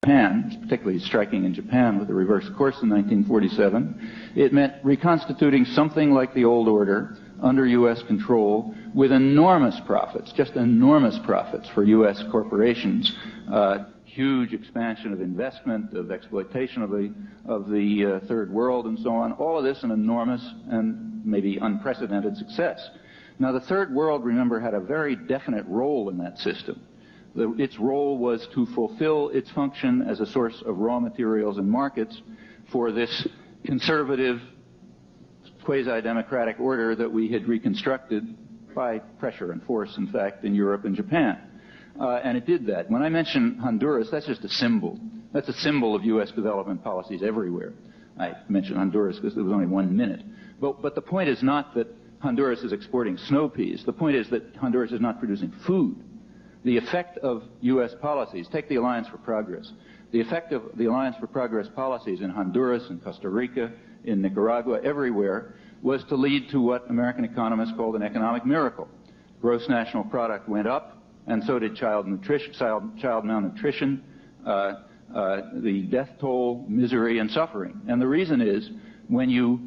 Japan, particularly striking in Japan with the reverse course in 1947. It meant reconstituting something like the old order under U.S. control with enormous profits, just enormous profits for U.S. corporations, huge expansion of investment, of exploitation of the third world and so on. All of this an enormous and maybe unprecedented success. Now, the third world, remember, had a very definite role in that system. Its role was to fulfill its function as a source of raw materials and markets for this conservative, quasi-democratic order that we had reconstructed by pressure and force, in fact, in Europe and Japan. And it did that. When I mention Honduras, that's just a symbol. That's a symbol of U.S. development policies everywhere. I mentioned Honduras because there was only 1 minute. But the point is not that Honduras is exporting snow peas. The point is that Honduras is not producing food. The effect of U.S. policies, take the Alliance for Progress. The effect of the Alliance for Progress policies in Honduras, in Costa Rica, in Nicaragua, everywhere, was to lead to what American economists called an economic miracle. Gross national product went up, and so did child malnutrition, the death toll, misery, and suffering. And the reason is, when you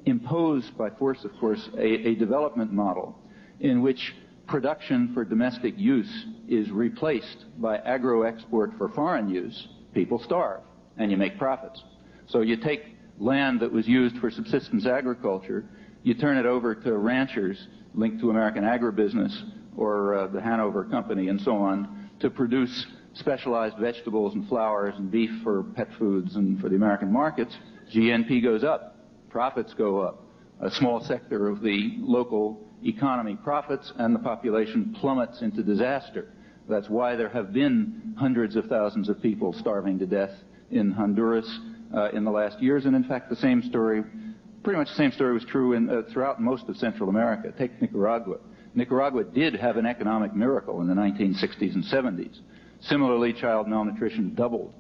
impose, by force, of course, a development model in which production for domestic use is replaced by agro-export for foreign use, people starve, and you make profits. So you take land that was used for subsistence agriculture, you turn it over to ranchers linked to American agribusiness or the Hanover Company and so on to produce specialized vegetables and flowers and beef for pet foods and for the American markets. GNP goes up, profits go up. A small sector of the local economy profits, and the population plummets into disaster. That's why there have been hundreds of thousands of people starving to death in Honduras in the last years, and in fact the same story, pretty much the same story was true throughout most of Central America. Take Nicaragua. Nicaragua did have an economic miracle in the 1960s and 70s. Similarly, child malnutrition doubled,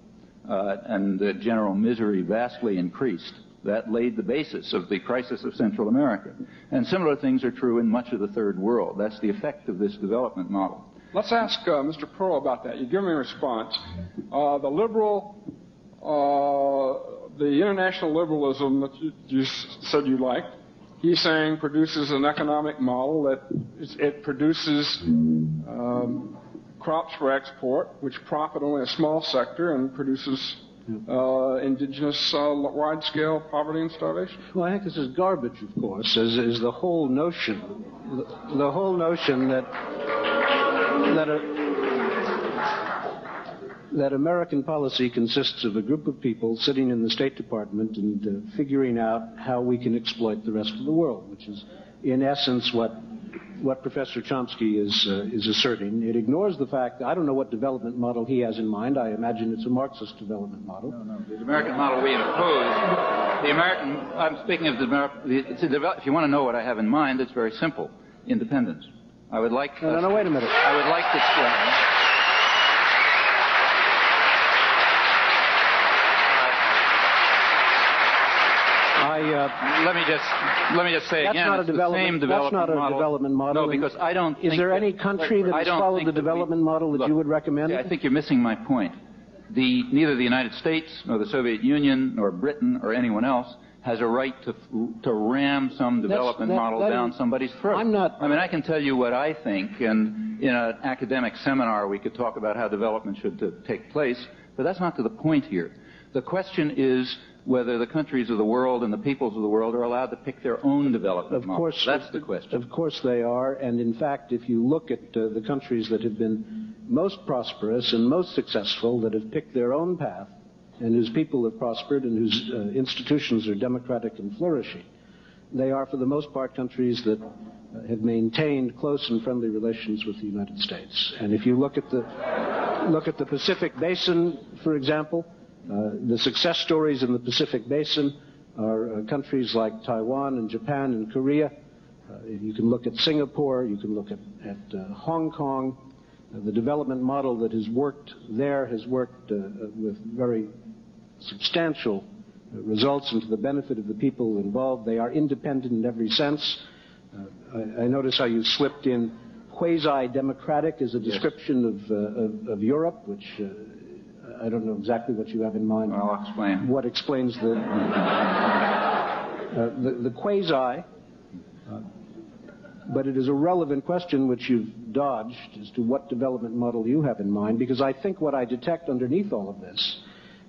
and the general misery vastly increased. That laid the basis of the crisis of Central America. And similar things are true in much of the third world. That's the effect of this development model. Let's ask Mr. Perle about that. You give me a response. The international liberalism that you said you liked, he's saying produces an economic model that it produces crops for export, which profit only a small sector and produces indigenous wide-scale poverty and starvation. Well, I think this is garbage, of course, is the whole notion, the whole notion that American policy consists of a group of people sitting in the State Department and figuring out how we can exploit the rest of the world, which is, in essence, what Professor Chomsky is asserting. It ignores the fact that I don't know what development model he has in mind. I imagine it's a Marxist development model. No. The American model we impose, I'm speaking of if you want to know what I have in mind, it's very simple. Independence. I would like... No, wait a minute. I would like to explain... let me just say again, it's the same development model. That's not a development model. No, because I don't think... Is there any country that has followed the development model that you would recommend? I think you're missing my point. Neither the United States, nor the Soviet Union, nor Britain, or anyone else has a right to ram some development model down somebody's throat. I mean, I can tell you what I think, and in an academic seminar we could talk about how development should take place, but that's not to the point here. The question is whether the countries of the world and the peoples of the world are allowed to pick their own development model. That's the question. Of course they are, and in fact, if you look at the countries that have been most prosperous and most successful, that have picked their own path, and whose people have prospered and whose institutions are democratic and flourishing, they are, for the most part, countries that have maintained close and friendly relations with the United States. And if you look at the Pacific Basin, for example, the success stories in the Pacific Basin are countries like Taiwan and Japan and Korea. You can look at Singapore. You can look at Hong Kong. The development model that has worked there has worked with very substantial results and to the benefit of the people involved. They are independent in every sense. I notice how you slipped in quasi-democratic as a description of Europe, which I don't know exactly what you have in mind. I'll explain. What explains the quasi, but it is a relevant question which you've dodged as to what development model you have in mind, because I think what I detect underneath all of this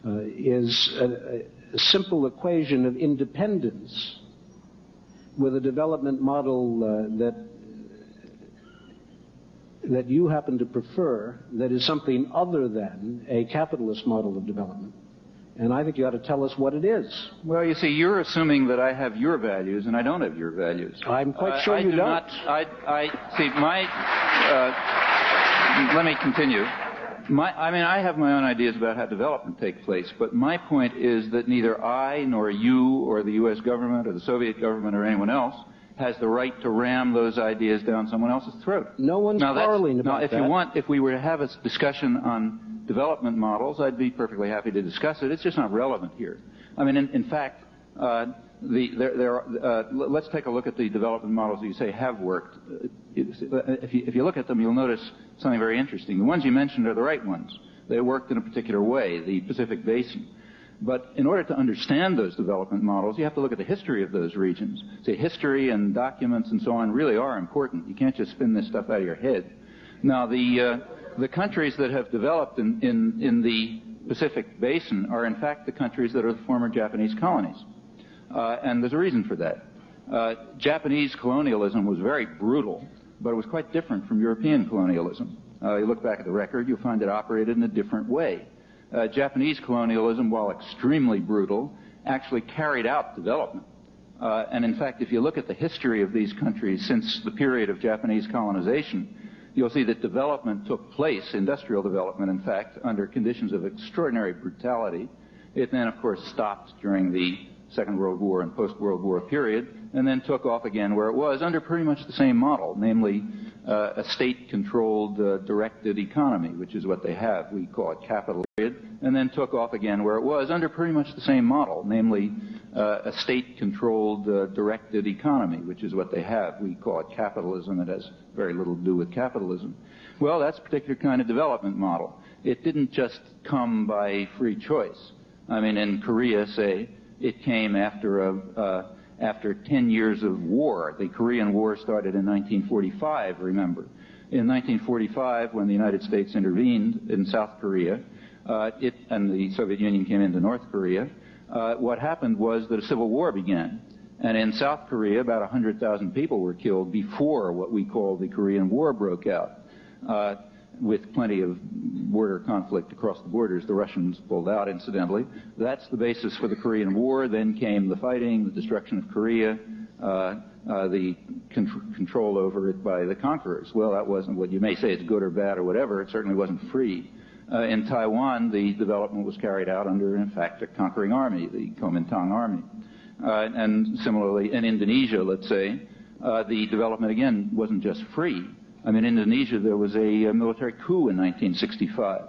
is a simple equation of independence with a development model that you happen to prefer that is something other than a capitalist model of development. And I think you ought to tell us what it is. Well, you see, you're assuming that I have your values, and I don't have your values. I'm quite sure you don't. Let me continue. I have my own ideas about how development takes place, but my point is that neither I nor you or the U.S. government or the Soviet government or anyone else has the right to ram those ideas down someone else's throat. No one's quarreling about that. If we were to have a discussion on development models, I'd be perfectly happy to discuss it. It's just not relevant here. I mean, in fact, let's take a look at the development models that you say have worked. If you look at them, you'll notice something very interesting. The ones you mentioned are the right ones. They worked in a particular way, the Pacific Basin. But in order to understand those development models, you have to look at the history of those regions. See, history and documents and so on really are important. You can't just spin this stuff out of your head. Now, the countries that have developed in the Pacific Basin are, in fact, the countries that are the former Japanese colonies. And there's a reason for that. Japanese colonialism was very brutal, but it was quite different from European colonialism. You look back at the record, you'll find it operated in a different way. Japanese colonialism, while extremely brutal, actually carried out development. And in fact, if you look at the history of these countries since the period of Japanese colonization, you'll see that development took place, industrial development, in fact, under conditions of extraordinary brutality. It then, of course, stopped during the Second World War and post-World War period, and then took off again where it was under pretty much the same model, namely a state-controlled, directed economy, which is what they have. We call it capital period, and then took off again where it was under pretty much the same model, namely a state-controlled, directed economy, which is what they have. We call it capitalism. It has very little to do with capitalism. Well, that's a particular kind of development model. It didn't just come by free choice. I mean, in Korea, say, it came after 10 years of war. The Korean War started in 1945, remember. In 1945, when the United States intervened in South Korea, and the Soviet Union came into North Korea, what happened was that a civil war began. And in South Korea, about 100,000 people were killed before what we call the Korean War broke out. With plenty of border conflict across the borders. The Russians pulled out, incidentally. That's the basis for the Korean War. Then came the fighting, the destruction of Korea, the control over it by the conquerors. Well, that wasn't what you may say it's good or bad or whatever. It certainly wasn't free. In Taiwan, the development was carried out under, in fact, a conquering army, the Kuomintang army. And similarly, in Indonesia, let's say, the development, again, wasn't just free. I mean, in Indonesia, there was a military coup in 1965,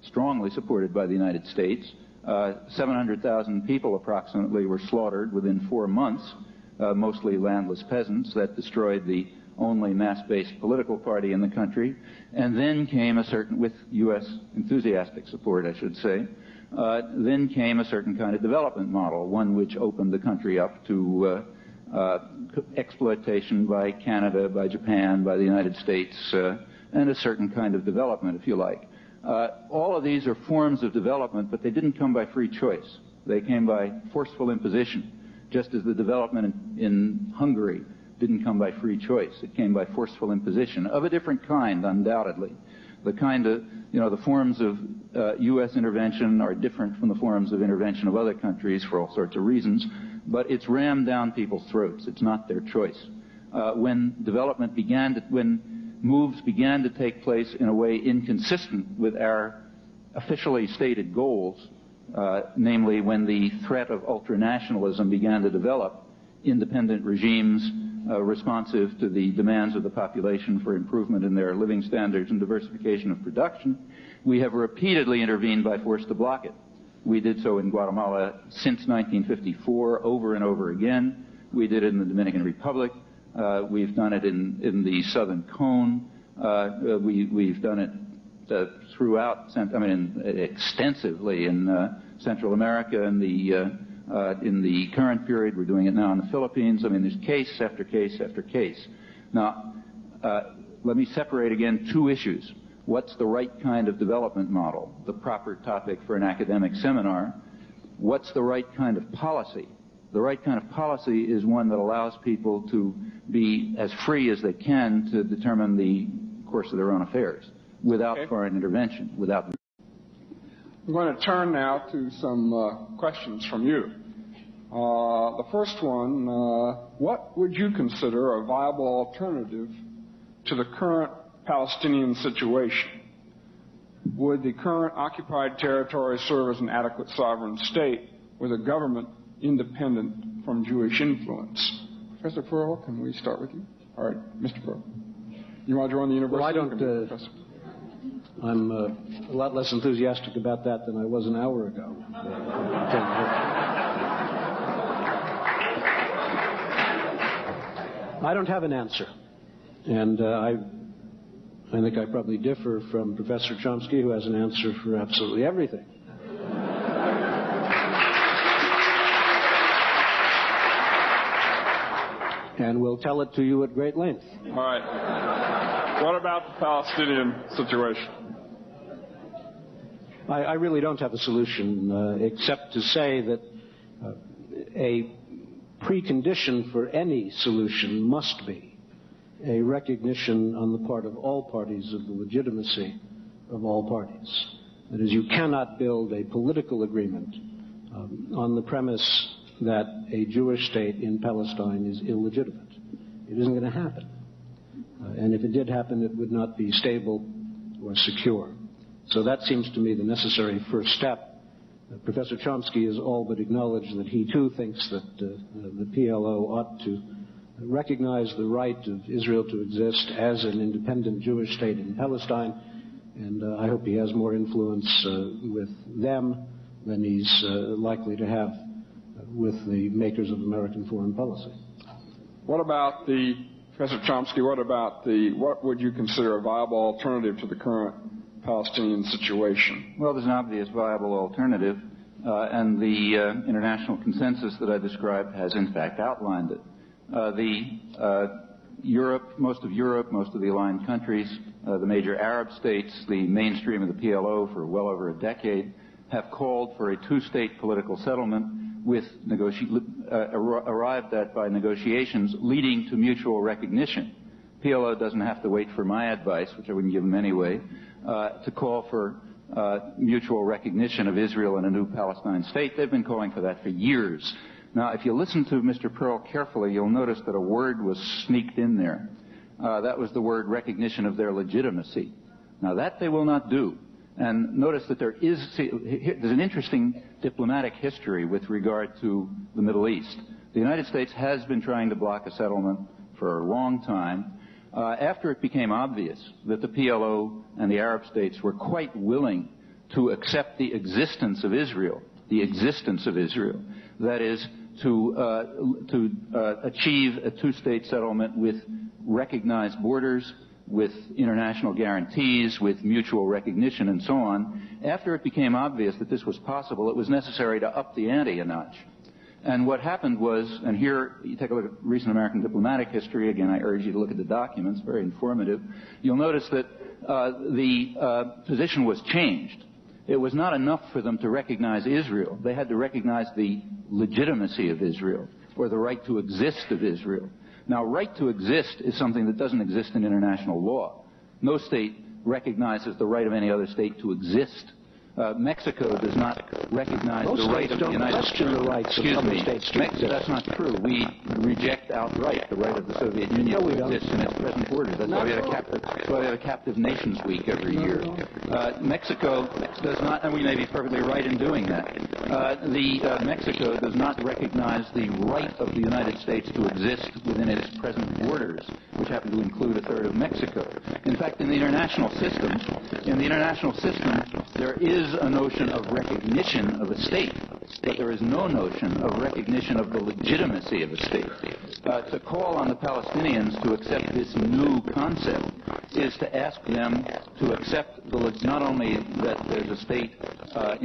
strongly supported by the United States. 700,000 people approximately were slaughtered within 4 months, mostly landless peasants. That destroyed the only mass-based political party in the country. And then came with U.S. enthusiastic support, I should say, then came a certain kind of development model, one which opened the country up to exploitation by Canada, by Japan, by the United States, and a certain kind of development, if you like. All of these are forms of development, but they didn't come by free choice. They came by forceful imposition, just as the development in Hungary didn't come by free choice. It came by forceful imposition, of a different kind, undoubtedly. The kind of, the forms of U.S. intervention are different from the forms of intervention of other countries for all sorts of reasons, but it's rammed down people's throats. It's not their choice. When moves began to take place in a way inconsistent with our officially stated goals, namely when the threat of ultranationalism began to develop, independent regimes responsive to the demands of the population for improvement in their living standards and diversification of production, we have repeatedly intervened by force to block it. We did so in Guatemala since 1954, over and over again. We did it in the Dominican Republic. We've done it in the Southern Cone. We've done it throughout, extensively in Central America and in the current period. We're doing it now in the Philippines. There's case after case after case. Now, let me separate again two issues. What's the right kind of development model, the proper topic for an academic seminar? What's the right kind of policy? The right kind of policy is one that allows people to be as free as they can to determine the course of their own affairs without foreign intervention, without... I'm going to turn now to some questions from you. The first one, what would you consider a viable alternative to the current Palestinian situation? Would the current occupied territory serve as an adequate sovereign state with a government independent from Jewish influence? Professor Perle, can we start with you? All right, Mr. Perle. You want to join the university? Well, I'm a lot less enthusiastic about that than I was an hour ago. I don't have an answer. And I think I probably differ from Professor Chomsky, who has an answer for absolutely everything. And we'll tell it to you at great length. All right. What about the Palestinian situation? I really don't have a solution, except to say that a precondition for any solution must be a recognition on the part of all parties of the legitimacy of all parties. That is, you cannot build a political agreement on the premise that a Jewish state in Palestine is illegitimate. It isn't going to happen. And if it did happen, it would not be stable or secure. So that seems to me the necessary first step. Professor Chomsky has all but acknowledged that he too thinks that the PLO ought to recognize the right of Israel to exist as an independent Jewish state in Palestine, and I hope he has more influence with them than he's likely to have with the makers of American foreign policy. What about Professor Chomsky, what would you consider a viable alternative to the current Palestinian situation? Well, there's an obvious viable alternative, and the international consensus that I described has in fact outlined it. Most of Europe, most of the aligned countries, the major Arab states, the mainstream of the PLO for well over a decade, have called for a two-state political settlement with arrived at by negotiations leading to mutual recognition. PLO doesn't have to wait for my advice, which I wouldn't give them anyway, to call for mutual recognition of Israel and a new Palestine state. They've been calling for that for years. Now, if you listen to Mr. Perle carefully, you'll notice that a word was sneaked in there. That was the word recognition of their legitimacy. Now, that they will not do. And notice that there's an interesting diplomatic history with regard to the Middle East. The United States has been trying to block a settlement for a long time. After it became obvious that the PLO and the Arab states were quite willing to accept the existence of Israel, that is, to achieve a two-state settlement with recognized borders, with international guarantees, with mutual recognition, and so on. After it became obvious that this was possible, it was necessary to up the ante a notch. And what happened was, and here you take a look at recent American diplomatic history, again I urge you to look at the documents, very informative, you'll notice that the position was changed. It was not enough for them to recognize Israel. They had to recognize the legitimacy of Israel, or the right to exist of Israel. Now, right to exist is something that doesn't exist in international law. No state recognizes the right of any other state to exist. Mexico does not recognize the right of the United States. The rights of other states to exist. That's not true. We reject outright the right of the Soviet Union to exist in its present borders. That's why we have a captive nations week every year. Mexico does not, and we may be perfectly right in doing that. Mexico does not recognize the right of the United States to exist within its present borders, which happen to include a third of Mexico. In fact, in the international system, there is a notion of recognition of a state, but there is no notion of recognition of the legitimacy of a state. To call on the Palestinians to accept this new concept is to ask them to accept not only that there's a state in